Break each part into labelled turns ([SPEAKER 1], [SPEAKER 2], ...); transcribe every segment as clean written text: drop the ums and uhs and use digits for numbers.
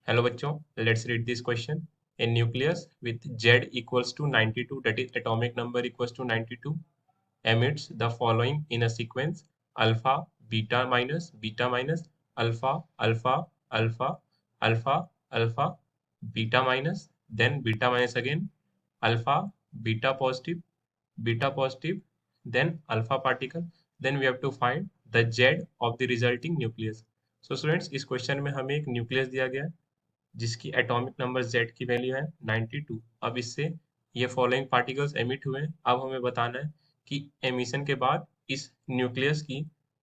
[SPEAKER 1] Hello बच्चों, let's read this question. A nucleus with Z equals to 92, that is atomic number equals to 92, emits the following in a sequence: alpha, beta minus, alpha, alpha, alpha, alpha, alpha, beta minus, then beta minus again, alpha, beta positive, then alpha particle. Then we have to find the Z of the resulting nucleus. So students, इस question में हमें एक nucleus दिया गया है जिसकी atomic number Z की value है 92। अब इससे ये फॉलोइंग पार्टिकल्स एमिट हुए हैं। अब हमें बताना है कि एमिशन के बाद इस न्यूक्लियस की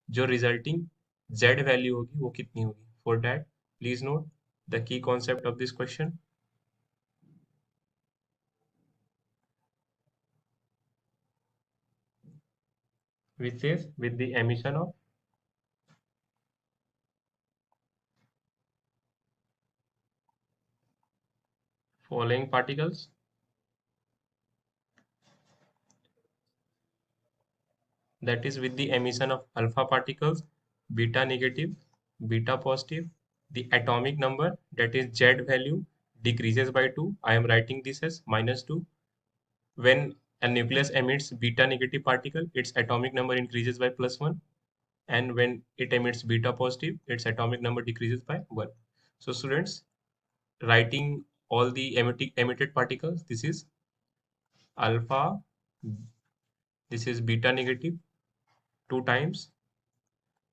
[SPEAKER 1] जो रिजल्टिंग Z वैल्यू होगी वो कितनी होगी। For that please note the key concept of this question, which is with the emission of following particles, that is with the emission of alpha particles, beta negative, beta positive, the atomic number, that is Z value, decreases by 2. I am writing this as -2. When a nucleus emits beta negative particle, its atomic number increases by +1, and when it emits beta positive, its atomic number decreases by 1. So students, writing all the emitted particles, this is alpha, this is beta negative 2 times,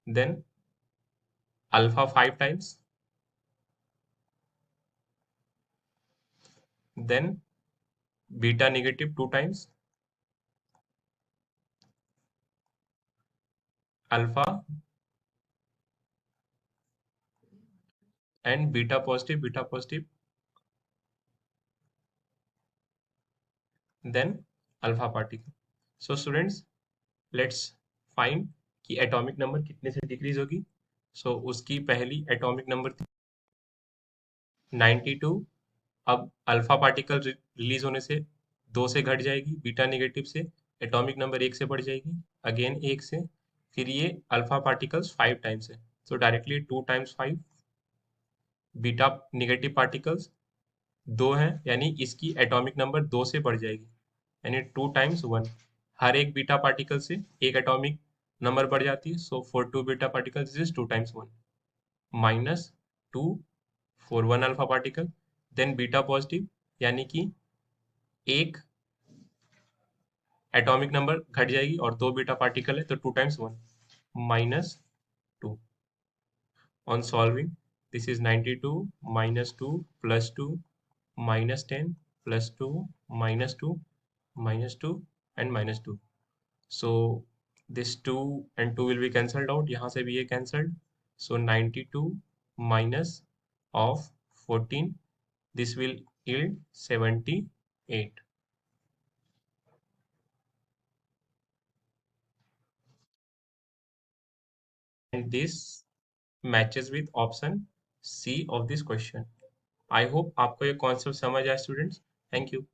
[SPEAKER 1] then alpha 5 times, then beta negative 2 times, alpha, and beta positive, then alpha particle. So students, let's find कि atomic number कितने से decrease होगी। सो उसकी पहली atomic number थी 92। अब alpha particle release होने से 2 से घट जाएगी, बीटा नेगेटिव से एटॉमिक नंबर 1 से बढ़ जाएगी, अगेन 1 से, फिर ये अल्फा पार्टिकल्स 5 टाइम्स है, सो directly 2 times 5। Beta negative particles 2 हैं, यानी इसकी एटॉमिक नंबर 2 से बढ़ जाएगी, यानी 2 टाइम्स 1। हर एक बीटा पार्टिकल से एक एटॉमिक नंबर बढ़ जाती है, so for 2 beta particle this is 2 times 1, -2 for 1 alpha particle, then beta positive, यानी कि एक एटॉमिक नंबर घट जाएगी और 2 बीटा पार्टिकल है तो 2 times 1, -2। On solving this is 92 -2 +2 -10 +2 -2 -2 and -2। So this 2 and 2 will be cancelled out, यहाँ से भी ये cancelled, so 92 minus of 14, this will yield 78, and this matches with option C of this question. I hope आपको ये concept समझ आया students. Thank you.